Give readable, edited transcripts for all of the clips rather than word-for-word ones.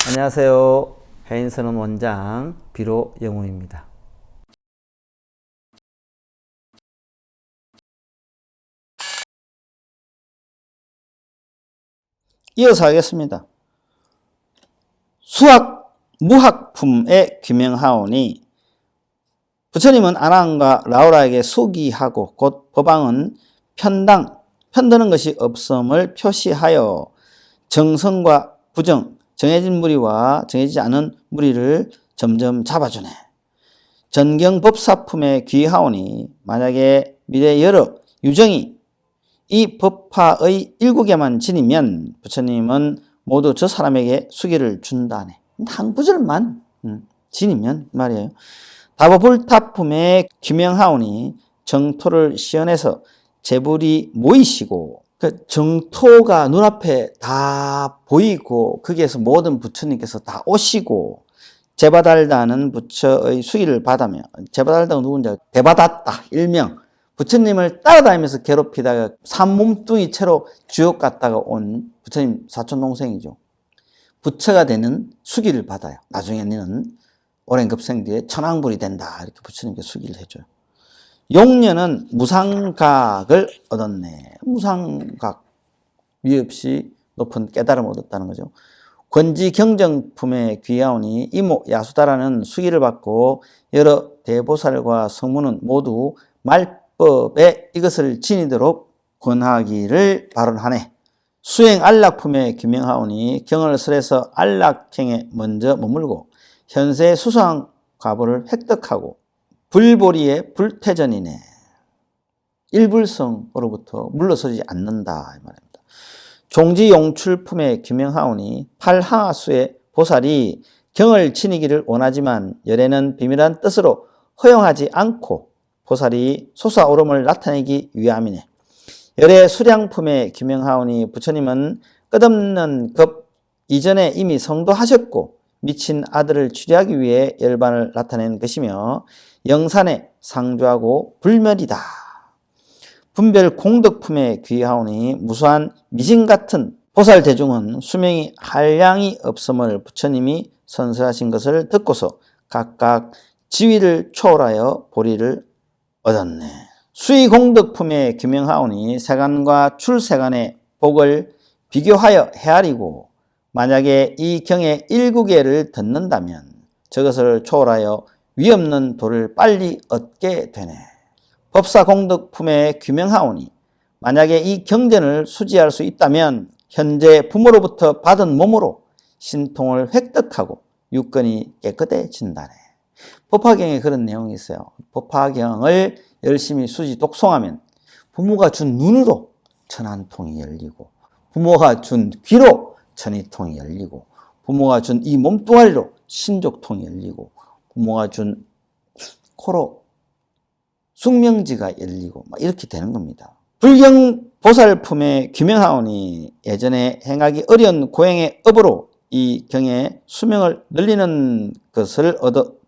안녕하세요. 해인선원 원장 비로 영웅입니다. 이어서 하겠습니다. 수학, 무학품에 규명하오니 부처님은 아난과 라우라에게 수기하고 곧 법왕은 편드는 것이 없음을 표시하여 정성과 부정, 정해진 무리와 정해지지 않은 무리를 점점 잡아주네. 전경법사품에 귀하오니 만약에 미래 여러 유정이 이 법화의 일국에만 지니면 부처님은 모두 저 사람에게 수기를 준다네. 한 구절만 지니면 말이에요. 다보불타품에 규명하오니 정토를 시연해서 재불이 모이시고 그 정토가 눈앞에 다 보이고 거기에서 모든 부처님께서 다 오시고 제바달다는 부처의 수기를 받으며, 제바달다가 누군지 알고, 대바닷다 일명 부처님을 따라다니면서 괴롭히다가 산몸뚱이 채로 지옥 갔다가 온 부처님 사촌동생이죠. 부처가 되는 수기를 받아요. 나중에 너는 오랜 급생 뒤에 천왕불이 된다 이렇게 부처님께 수기를 해줘요. 용녀는 무상각을 얻었네. 무상각, 위 없이 높은 깨달음을 얻었다는 거죠. 권지경정품에 귀하오니 이모 야수다라는 수기를 받고 여러 대보살과 성문은 모두 말법에 이것을 지니도록 권하기를 발언하네. 수행 안락품에 규명하오니 경을 설해서 안락행에 먼저 머물고 현세 수상 과보를 획득하고 불보리의 불태전이네. 일불성으로부터 물러서지 않는다 이 말입니다. 종지용출품에 규명하오니 팔하수의 보살이 경을 지니기를 원하지만 열애는 비밀한 뜻으로 허용하지 않고 보살이 솟아오름을 나타내기 위함이네. 열애 수량품에 규명하오니 부처님은 끝없는 급 이전에 이미 성도하셨고 미친 아들을 추리하기 위해 열반을 나타낸 것이며 영산에 상주하고 불멸이다. 분별 공덕품에 귀하오니 무수한 미진 같은 보살 대중은 수명이 한량이 없음을 부처님이 선설하신 것을 듣고서 각각 지위를 초월하여 보리를 얻었네. 수의 공덕품에 규명하오니 세간과 출세간의 복을 비교하여 헤아리고 만약에 이 경의 일구계를 듣는다면 저것을 초월하여 위없는 도를 빨리 얻게 되네. 법사공덕품에 규명하오니 만약에 이 경전을 수지할 수 있다면 현재 부모로부터 받은 몸으로 신통을 획득하고 육건이 깨끗해진다네. 법화경에 그런 내용이 있어요. 법화경을 열심히 수지 독송하면 부모가 준 눈으로 천안통이 열리고 부모가 준 귀로 천이통이 열리고 부모가 준 이 몸뚱아리로 신족통이 열리고 부모가 준 코로 숙명지가 열리고 막 이렇게 되는 겁니다. 불경보살품에 규명하오니 예전에 행하기 어려운 고행의 업으로 이 경에 수명을 늘리는 것을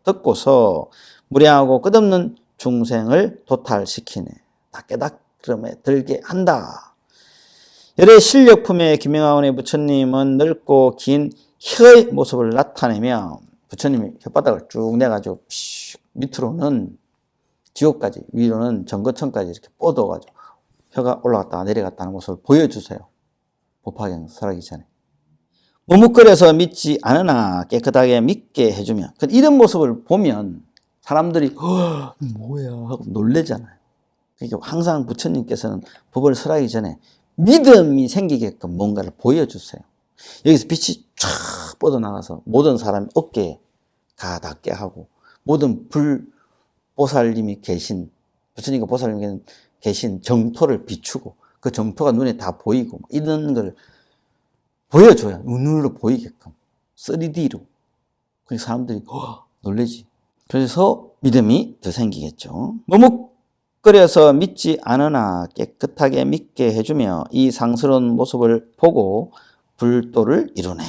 듣고서 무량하고 끝없는 중생을 도탈시키네. 다 깨달음에 들게 한다. 열의 실력품에 규명하오니 부처님은 넓고 긴 혀의 모습을 나타내며 부처님이 혓바닥을 쭉 내가지고 밑으로는 지옥까지 위로는 정거천까지 이렇게 뻗어가지고 혀가 올라갔다가 내려갔다는 모습을 보여주세요. 법화경 설하기 전에. 머뭇거려서 믿지 않으나 깨끗하게 믿게 해주며 이런 모습을 보면 사람들이 뭐야 하고 놀래잖아요. 그러니까 항상 부처님께서는 법을 설하기 전에 믿음이 생기게끔 뭔가를 보여주세요. 여기서 빛이 쫙 뻗어나가서 모든 사람 어깨에 다 닿게 하고 모든 보살님이 계신 부처님과 보살님이 계신 정토를 비추고 그 정토가 눈에 다 보이고 이런 걸 보여줘야 눈으로 보이게끔 3D로. 그래서 사람들이 놀라지. 그래서 믿음이 더 생기겠죠. 머뭇거려서 믿지 않으나 깨끗하게 믿게 해주며 이 상스러운 모습을 보고 불도를 이루네.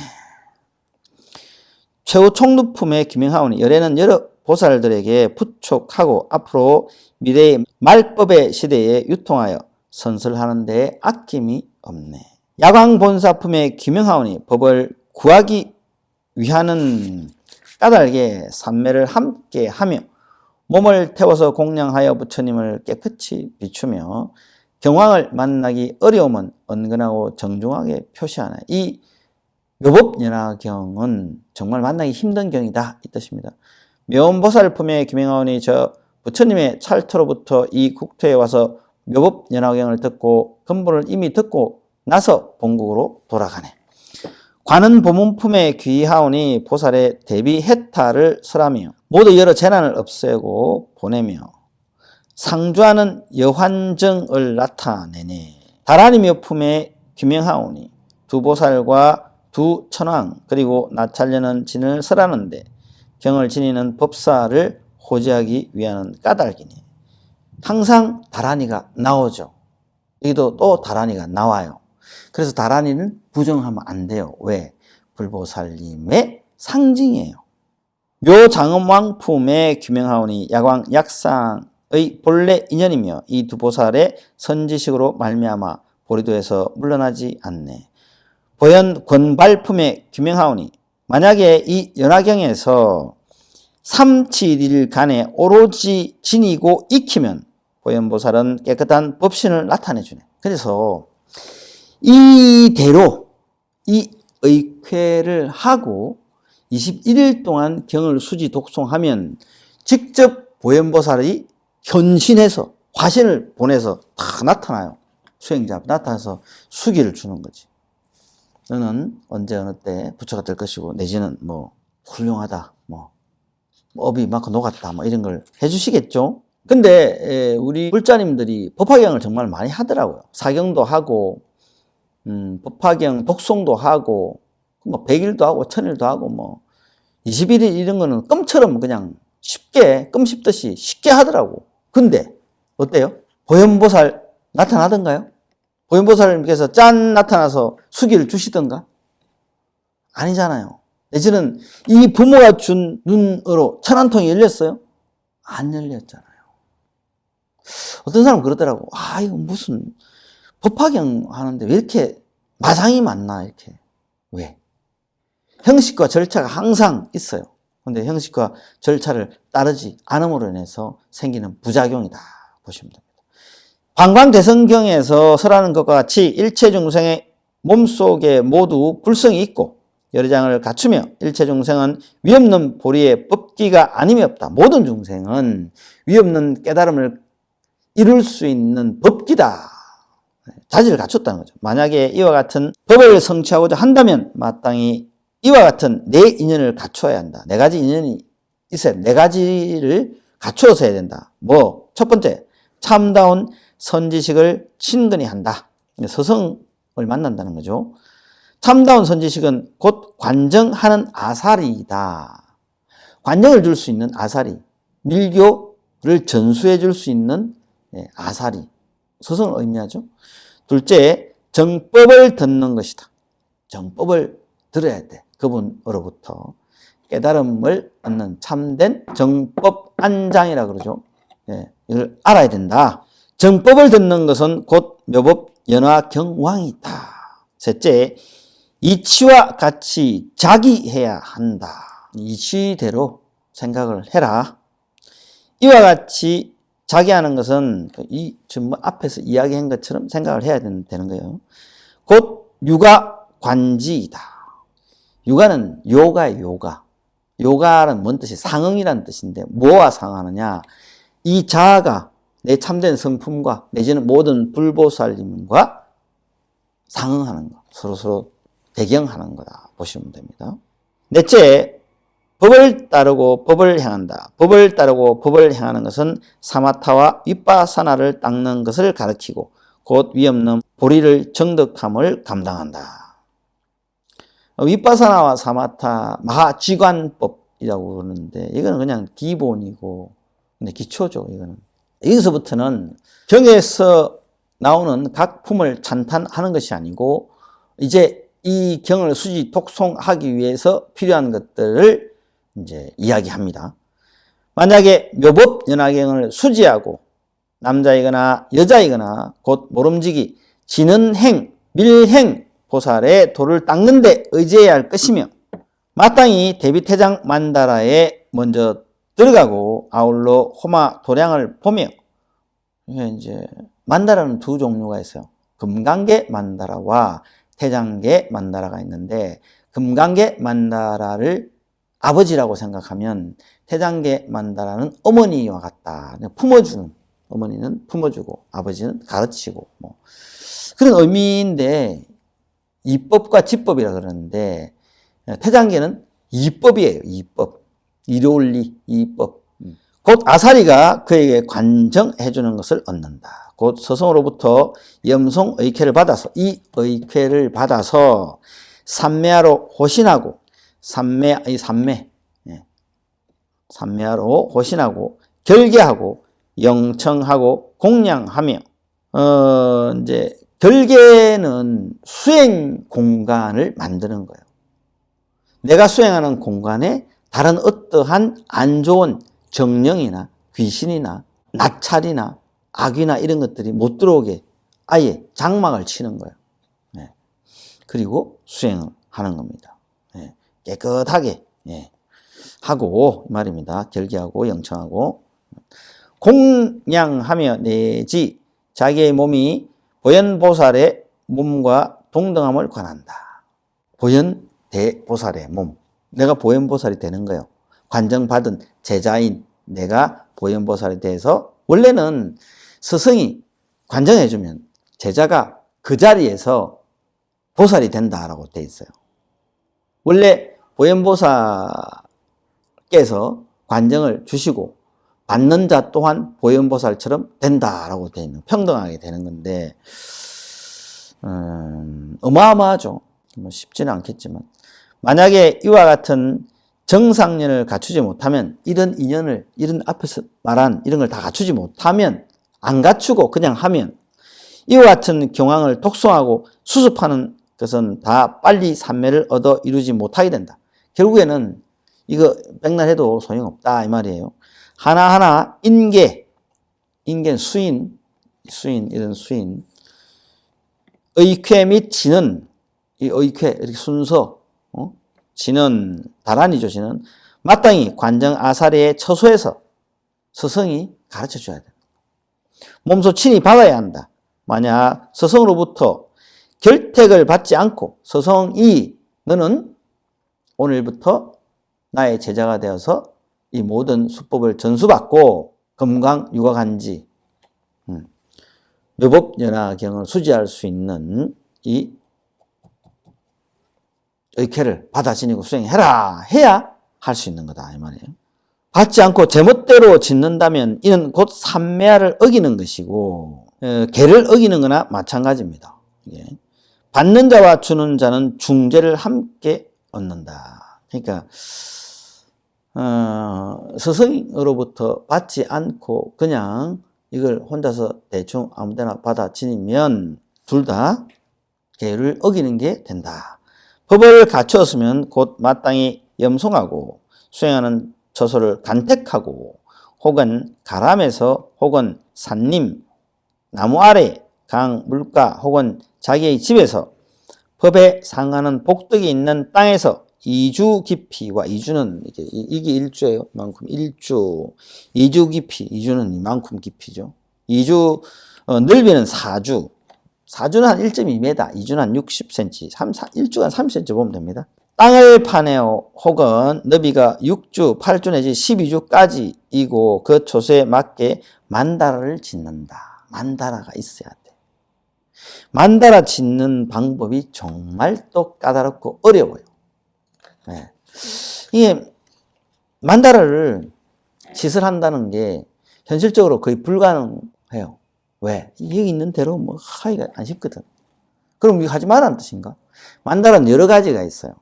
최후 총루품에 규명하오니 열애는 여러 보살들에게 부촉하고 앞으로 미래의 말법의 시대에 유통하여 선설하는 데 아낌이 없네. 야광본사품에 규명하오니 법을 구하기 위하는 까닭에 삼매를 함께 하며 몸을 태워서 공양하여 부처님을 깨끗이 비추며 경황을 만나기 어려움은 은근하고 정중하게 표시하나. 이 묘법연화경은 정말 만나기 힘든 경이다 이 뜻입니다. 묘원보살품의 김행하오니 저 부처님의 찰토로부터 이 국토에 와서 묘법연화경을 듣고 근본을 이미 듣고 나서 본국으로 돌아가네. 관은 보문품에 귀하오니 보살의 대비 해탈을 설하며 모두 여러 재난을 없애고 보내며 상주하는 여환정을 나타내네. 다라니 묘품에 규명하오니 두 보살과 두 천왕 그리고 나찰려는 진을 설하는데 경을 지니는 법사를 호지하기 위한 까닭이니. 항상 다라니가 나오죠. 여기도 또 다라니가 나와요. 그래서 다라니는 부정하면 안 돼요. 왜? 불보살님의 상징이에요. 묘장엄왕품에 규명하오니 야광 약상의 본래 인연이며 이 두 보살의 선지식으로 말미암아 보리도에서 물러나지 않네. 보현 권발품에 규명하오니 만약에 이 연화경에서 3-7일 오로지 지니고 익히면 보현보살은 깨끗한 법신을 나타내주네. 그래서 이대로 이 의쾌를 하고 21일 동안 경을 수지 독송하면 직접 보현보살이 현신해서 화신을 보내서 다 나타나요. 수행자 앞에 나타나서 수기를 주는 거지. 너는 언제 어느 때 부처가 될 것이고 내지는 뭐 훌륭하다, 뭐 업이 이만큼 녹았다, 뭐 이런 걸 해주시겠죠. 근데 우리 불자님들이 법화경을 정말 많이 하더라고요. 사경도 하고 법화경 독송도 하고 뭐 100일도 하고 1000일도 하고 뭐 21일 이런 거는 껌처럼 그냥 쉽게 껌 씹듯이 쉽게 하더라고. 근데 어때요? 보현보살 나타나던가요? 보현보살님께서 짠 나타나서 수기를 주시던가? 아니잖아요. 내지는 이 부모가 준 눈으로 천안통이 열렸어요? 안 열렸잖아요. 어떤 사람은 그러더라고. 아, 이거 무슨 법화경 하는데 왜 이렇게 마상이 많나, 이렇게. 왜? 형식과 절차가 항상 있어요. 근데 형식과 절차를 따르지 않음으로 인해서 생기는 부작용이다 보시면 됩니다. 방광대성경에서 설하는 것과 같이 일체 중생의 몸속에 모두 불성이 있고 여러 장을 갖추며 일체 중생은 위없는 보리의 법기가 아님이 없다. 모든 중생은 위없는 깨달음을 이룰 수 있는 법기다. 자질을 갖췄다는 거죠. 만약에 이와 같은 법을 성취하고자 한다면 마땅히 이와 같은 네 인연을 갖춰야 한다. 네 가지 인연이 있어야 네 가지를 갖추어서 해야 된다. 뭐 첫 번째, 참다운 선지식을 친근히 한다. 서성을 만난다는 거죠. 참다운 선지식은 곧 관정하는 아사리이다. 관정을 줄 수 있는 아사리, 밀교를 전수해 줄 수 있는 아사리, 서성을 의미하죠. 둘째, 정법을 듣는 것이다. 정법을 들어야 돼. 그분으로부터 깨달음을 얻는 참된 정법 안장이라 그러죠. 이걸 알아야 된다. 정법을 듣는 것은 곧 묘법 연화경왕이다. 셋째, 이치와 같이 자기해야 한다. 이치대로 생각을 해라. 이와 같이 자기하는 것은 이 지금 앞에서 이야기한 것처럼 생각을 해야 되는 거예요. 곧 유가관지이다. 유가는 요가예요, 요가. 요가는 뭔 뜻이? 상응이라는 뜻인데 뭐와 상하느냐? 이 자아가 내 참된 성품과 내지는 모든 불보살님과 상응하는 거, 서로 대경하는 거다 보시면 됩니다. 넷째, 법을 따르고 법을 행한다. 법을 따르고 법을 행하는 것은 사마타와 윗바사나를 닦는 것을 가리키고 곧 위없는 보리를 정덕함을 감당한다. 윗바사나와 사마타 마하지관법이라고 그러는데 이거는 그냥 기본이고 근데 기초죠. 이거는 여기서부터는 경에서 나오는 각 품을 찬탄하는 것이 아니고 이제 이 경을 수지 독송하기 위해서 필요한 것들을 이제 이야기합니다. 만약에 묘법 연화경을 수지하고 남자이거나 여자이거나 곧 모름지기 지는행, 밀행 보살의 도를 닦는 데 의지해야 할 것이며 마땅히 대비태장 만다라에 먼저 들어가고 아울러 호마 도량을 보며, 이게 이제 만다라는 두 종류가 있어요. 금강계 만다라와 태장계 만다라가 있는데, 금강계 만다라를 아버지라고 생각하면 태장계 만다라는 어머니와 같다. 품어주는, 어머니는 품어주고 아버지는 가르치고 뭐 그런 의미인데, 이법과 지법이라 그러는데 태장계는 이법이에요. 이법, 이로울리, 이법. 곧 아사리가 그에게 관정해주는 것을 얻는다. 곧 서성으로부터 염송 의쾌를 받아서, 이 의쾌를 받아서 삼매하로 호신하고, 삼매하로 호신하고 결계하고 영청하고 공양하며, 이제 결계는 수행 공간을 만드는 거예요. 내가 수행하는 공간에 다른 어떠한 안 좋은 정령이나 귀신이나 나찰이나 악이나 이런 것들이 못 들어오게 아예 장막을 치는 거예요. 네. 그리고 수행을 하는 겁니다. 네. 깨끗하게 하고 이 말입니다. 결계하고 영청하고 공양하며 내지 자기의 몸이 보현보살의 몸과 동등함을 관한다. 보현대보살의 몸. 내가 보현보살이 되는 거예요. 관정받은 제자인 내가 보현보살에 대해서, 원래는 스승이 관정해주면 제자가 그 자리에서 보살이 된다라고 돼 있어요. 원래 보현보살께서 관정을 주시고 받는 자 또한 보현보살처럼 된다라고 돼 있는, 평등하게 되는 건데, 어마어마하죠. 뭐 쉽지는 않겠지만, 만약에 이와 같은 정상년을 갖추지 못하면, 이런 인연을, 이런 앞에서 말한 이런 걸 다 갖추지 못하면, 안 갖추고 그냥 하면 이와 같은 경황을 독송하고 수습하는 것은 다 빨리 삼매를 얻어 이루지 못하게 된다. 결국에는 이거 백날 해도 소용없다 이 말이에요. 하나하나 인계는 수인, 이런 수인, 의쾌 및 진은, 이 의쾌, 이렇게 순서, 진은, 다란이죠, 진은. 마땅히 관정 아사리의 처소에서 스승이 가르쳐 줘야 돼. 몸소 친히 받아야 한다. 만약 스승으로부터 결택을 받지 않고, 스승이 너는 오늘부터 나의 제자가 되어서 이 모든 수법을 전수받고 금강 유곽한지 묘법연화경을 수지할 수 있는 이 의쾌를 받아 지니고 수행해라 해야 할 수 있는 거다 이 말이에요. 받지 않고 제멋대로 짓는다면 이는 곧 삼매하를 어기는 것이고 계를 어기는 거나 마찬가지입니다. 받는 자와 주는 자는 중재를 함께 얻는다. 그러니까 스승으로부터 받지 않고 그냥 이걸 혼자서 대충 아무데나 받아 지니면 둘 다 계율을 어기는 게 된다. 법을 갖추었으면 곧 마땅히 염송하고 수행하는 처소를 간택하고 혹은 가람에서 혹은 산림, 나무 아래, 강, 물가 혹은 자기의 집에서 법에 상하는 복덕이 있는 땅에서 2주 깊이와 2주는 이게 1주예요. 이만큼 1주. 2주 깊이, 2주는 이만큼 깊이죠. 2주 넓이는 4주. 4주는 한 1.2m, 2주는 한 60cm, 1주가 한 30cm 보면 됩니다. 땅을 파내어 혹은 너비가 6주, 8주 내지 12주까지이고 그 초소에 맞게 만다라를 짓는다. 만다라가 있어야 돼. 만다라 짓는 방법이 정말 또 까다롭고 어려워요. 네. 이게 만다라를 짓을 한다는 게 현실적으로 거의 불가능해요. 왜? 여기 있는 대로 뭐 하기가 안 쉽거든. 그럼 이거 하지 말라는 뜻인가? 만다라는 여러 가지가 있어요.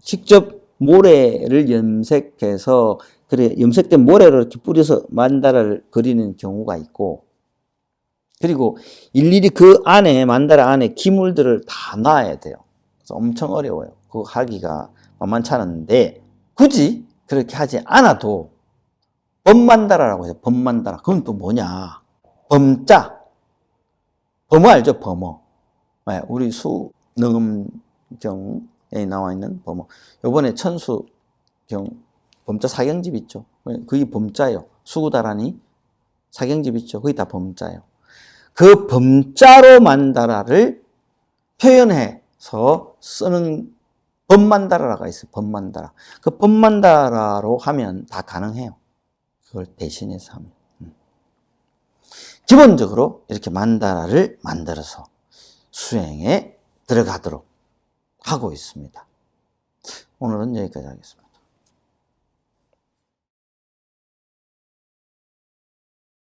직접 모래를 염색해서, 그래, 염색된 모래를 이렇게 뿌려서 만다라를 그리는 경우가 있고, 그리고 일일이 그 안에, 만다라 안에 기물들을 다 놔야 돼요. 그래서 엄청 어려워요. 그거 하기가 만만치 않은데, 굳이 그렇게 하지 않아도, 범만다라라고 해요. 범만다라. 그건 또 뭐냐? 범자. 범어 알죠? 범어. 우리 수능음경 나와 있는 범어. 요번에 천수경 범자 사경집 있죠. 그게 범자예요. 수구다라니 사경집 있죠. 그게 다 범자예요. 그 범자로 만다라를 표현해서 쓰는 법만다라가 있어요. 법만다라. 그 법만다라로 하면 다 가능해요. 그걸 대신해서 하면. 기본적으로 이렇게 만다라를 만들어서 수행에 들어가도록 하고 있습니다. 오늘은 여기까지 하겠습니다.